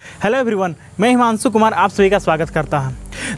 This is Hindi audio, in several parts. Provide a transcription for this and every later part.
हेलो एवरीवन, मैं हिमांशु कुमार आप सभी का स्वागत करता हूं।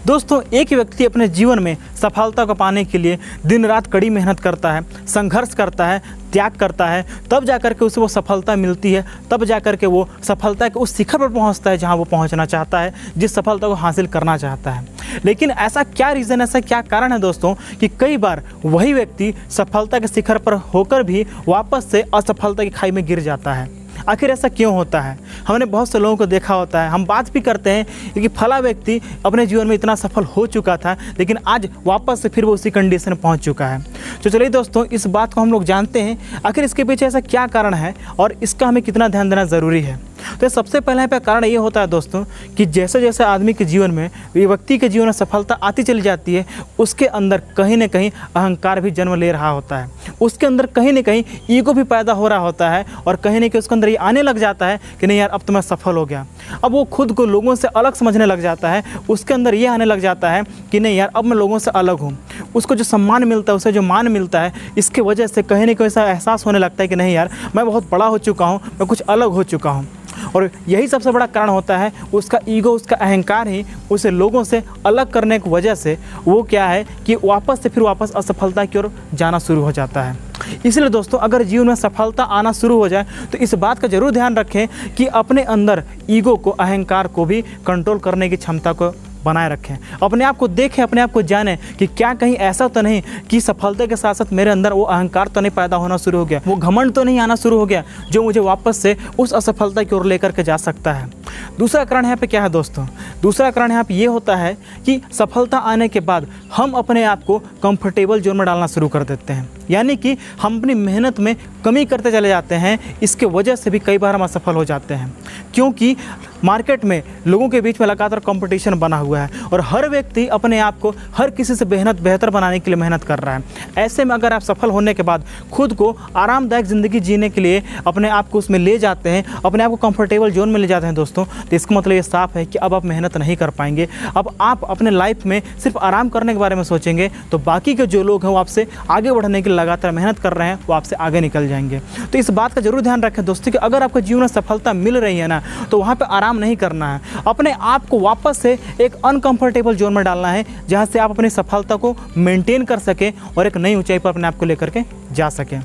दोस्तों, एक व्यक्ति अपने जीवन में सफलता को पाने के लिए दिन रात कड़ी मेहनत करता है, संघर्ष करता है, त्याग करता है, तब जाकर के उसे वो सफलता मिलती है, तब जाकर के वो सफलता के उस शिखर पर पहुंचता है जहां वो पहुंचना चाहता है, जिस सफलता को हासिल करना चाहता है। लेकिन ऐसा क्या रीज़न, ऐसा क्या कारण है दोस्तों कि कई बार वही व्यक्ति सफलता के शिखर पर होकर भी वापस से असफलता की खाई में गिर जाता है। आखिर ऐसा क्यों होता है? हमने बहुत से लोगों को देखा होता है, हम बात भी करते हैं कि फला व्यक्ति अपने जीवन में इतना सफल हो चुका था, लेकिन आज वापस से फिर वो उसी कंडीशन में पहुंच चुका है। तो चलिए दोस्तों, इस बात को हम लोग जानते हैं, आखिर इसके पीछे ऐसा क्या कारण है और इसका हमें कितना ध्यान देना ज़रूरी है। तो सबसे पहले यहाँ पे कारण ये होता है दोस्तों कि जैसे जैसे आदमी के जीवन में, व्यक्ति के जीवन में सफलता आती चली जाती है, उसके अंदर कहीं ना कहीं अहंकार भी जन्म ले रहा होता है, उसके अंदर कहीं ना कहीं ईगो भी पैदा हो रहा होता है और कहीं ना कहीं उसके अंदर ये आने लग जाता है कि नहीं यार, अब तो मैं सफल हो गया। अब वो खुद को लोगों से अलग समझने लग जाता है, उसके अंदर ये आने लग जाता है कि नहीं यार, अब मैं लोगों से अलग हूँ। उसको जो सम्मान मिलता है, उसे जो मान मिलता है, इसके वजह से कहीं ना कहीं ऐसा एहसास होने लगता है कि नहीं यार, मैं बहुत बड़ा हो चुका हूँ, मैं कुछ अलग हो चुका हूँ। और यही सबसे बड़ा कारण होता है, उसका ईगो, उसका अहंकार ही उसे लोगों से अलग करने की वजह से वो क्या है कि वापस असफलता की ओर जाना शुरू हो जाता है। इसलिए दोस्तों, अगर जीवन में सफलता आना शुरू हो जाए तो इस बात का जरूर ध्यान रखें कि अपने अंदर ईगो को, अहंकार को भी कंट्रोल करने की क्षमता को बनाए रखें। अपने आप को देखें, अपने आप को जानें कि क्या कहीं ऐसा तो नहीं कि सफलता के साथ साथ मेरे अंदर वो अहंकार तो नहीं पैदा होना शुरू हो गया, वो घमंड तो नहीं आना शुरू हो गया जो मुझे वापस से उस असफलता की ओर लेकर के जा सकता है। दूसरा कारण यहाँ पे क्या है दोस्तों? दूसरा कारण यहाँ पे ये होता है कि सफलता आने के बाद हम अपने आप को कंफर्टेबल जोन में डालना शुरू कर देते हैं, यानी कि हम अपनी मेहनत में कमी करते चले जाते हैं। इसके वजह से भी कई बार हम असफल हो जाते हैं, क्योंकि मार्केट में लोगों के बीच में लगातार कंपटीशन बना हुआ है और हर व्यक्ति अपने आप को हर किसी से बेहतर बनाने के लिए मेहनत कर रहा है। ऐसे में अगर आप सफल होने के बाद खुद को आरामदायक ज़िंदगी जीने के लिए अपने आप को उसमें ले जाते हैं, अपने आप को कंफर्टेबल जोन में ले जाते हैं दोस्तों, तो इसका मतलब ये साफ है कि अब आप मेहनत नहीं कर पाएंगे। अब आप अपने लाइफ में सिर्फ आराम करने के बारे में सोचेंगे तो बाकी के जो लोग हैं वो आपसे आगे बढ़ने के लिए लगातार मेहनत कर रहे हैं, वो आपसे आगे निकल जाएंगे। तो इस बात का जरूर ध्यान रखें दोस्तों कि अगर आपको जीवन में सफलता मिल रही है ना, तो वहाँ पर आराम नहीं करना है। अपने आप को वापस से एक अनकंफर्टेबल जोन में डालना है, जहाँ से आप अपनी सफलता को मेंटेन कर सकें और एक नई ऊंचाई पर अपने आप को लेकर के जा सकें।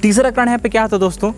तीसरा कारण यहाँ पे क्या था दोस्तों,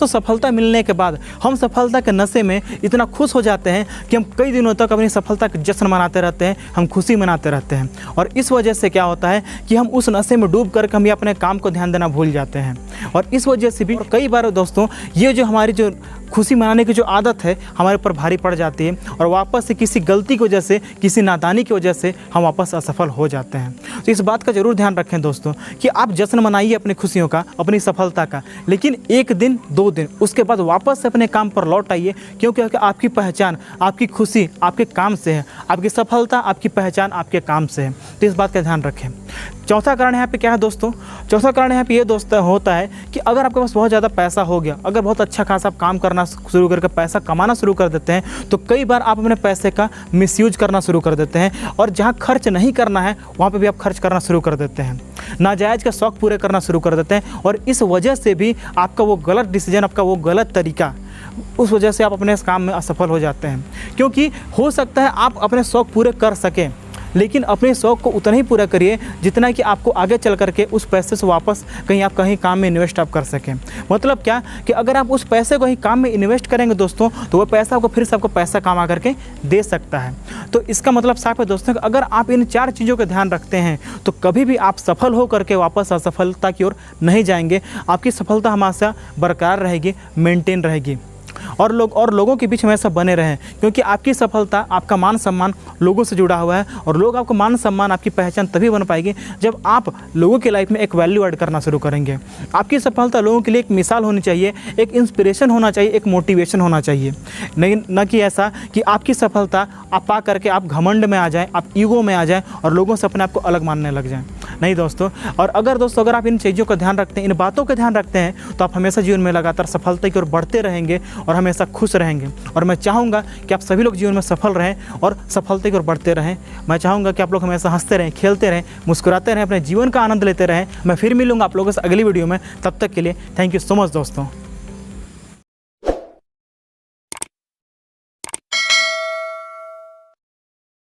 सफलता मिलने के बाद हम सफलता के नशे में इतना खुश हो जाते हैं कि हम कई दिनों तक अपनी सफलता का जश्न मनाते रहते हैं, हम खुशी मनाते रहते हैं। और इस वजह से क्या होता है कि हम उस नशे में डूब कर हम अपने काम को ध्यान देना भूल जाते हैं। और इस वजह से भी कई बार दोस्तों ये जो हमारी जो खुशी मनाने की जो आदत है हमारे ऊपर भारी पड़ जाती है और वापस से किसी गलती की वजह से, किसी नादानी की वजह से हम वापस असफल हो जाते हैं। तो इस बात का जरूर ध्यान रखें दोस्तों कि आप जश्न मनाइए अपनी खुशियों का, अपनी सफलता का, लेकिन एक दिन, 2 दिन, उसके बाद वापस से अपने काम पर लौट आइए, क्योंकि आपकी पहचान, आपकी खुशी आपके काम से है, आपकी सफलता, आपकी पहचान आपके काम से है। तो इस बात का ध्यान रखें। चौथा कारण यहाँ पे क्या है दोस्तों? चौथा कारण यहाँ पे ये दोस्तों होता है कि अगर आपके पास बहुत ज़्यादा पैसा हो गया, अगर बहुत अच्छा खासा आप काम करना शुरू करके पैसा कमाना शुरू कर देते हैं, तो कई बार आप अपने पैसे का मिसयूज करना शुरू कर देते हैं और जहाँ खर्च नहीं करना है वहाँ पे भी आप खर्च करना शुरू कर देते हैं, नाजायज़ के शौक़ पूरे करना शुरू कर देते हैं। और इस वजह से भी आपका वो गलत डिसीजन, आपका वो गलत तरीका, उस वजह से आप अपने इस काम में असफल हो जाते हैं। क्योंकि हो सकता है आप अपने शौक़ पूरे कर सकें, लेकिन अपने शौक़ को उतना ही पूरा करिए जितना कि आपको आगे चल करके उस पैसे से वापस कहीं काम में इन्वेस्ट आप कर सकें। मतलब क्या कि अगर आप उस पैसे को कहीं काम में इन्वेस्ट करेंगे दोस्तों, तो वह पैसा आपको फिर से आपको पैसा कमा करके दे सकता है। तो इसका मतलब साफ है दोस्तों कि अगर आप इन 4 चीज़ों का ध्यान रखते हैं तो कभी भी आप सफल हो करके वापस असफलता की ओर नहीं जाएंगे। आपकी सफलता हमेशा बरकरार रहेगी, मेंटेन रहेगी और लोगों के बीच हमेशा बने रहें, क्योंकि आपकी सफलता, आपका मान सम्मान लोगों से जुड़ा हुआ है और लोग आपको मान सम्मान, आपकी पहचान तभी बन पाएगी जब आप लोगों की लाइफ में एक वैल्यू ऐड करना शुरू करेंगे। आपकी सफलता लोगों के लिए एक मिसाल होनी चाहिए, एक इंस्पिरेशन होना चाहिए, एक मोटिवेशन होना चाहिए, नहीं न कि ऐसा कि आपकी सफलता आप पा करके आप घमंड में आ जाएँ, आप ईगो में आ जाएँ और लोगों से अपने आप को अलग मानने लग जाएँ। नहीं दोस्तों, और अगर आप इन चीज़ों का ध्यान रखते हैं, इन बातों का ध्यान रखते हैं, तो आप हमेशा जीवन में लगातार सफलता की ओर बढ़ते रहेंगे और हमेशा खुश रहेंगे। और मैं चाहूँगा कि आप सभी लोग जीवन में सफल रहें और सफलता की ओर बढ़ते रहें। मैं चाहूँगा कि आप लोग हमेशा हंसते रहें, खेलते रहें, मुस्कुराते रहें, अपने जीवन का आनंद लेते रहें। मैं फिर मिलूँगा आप लोगों से अगली वीडियो में। तब तक के लिए थैंक यू सो मच दोस्तों।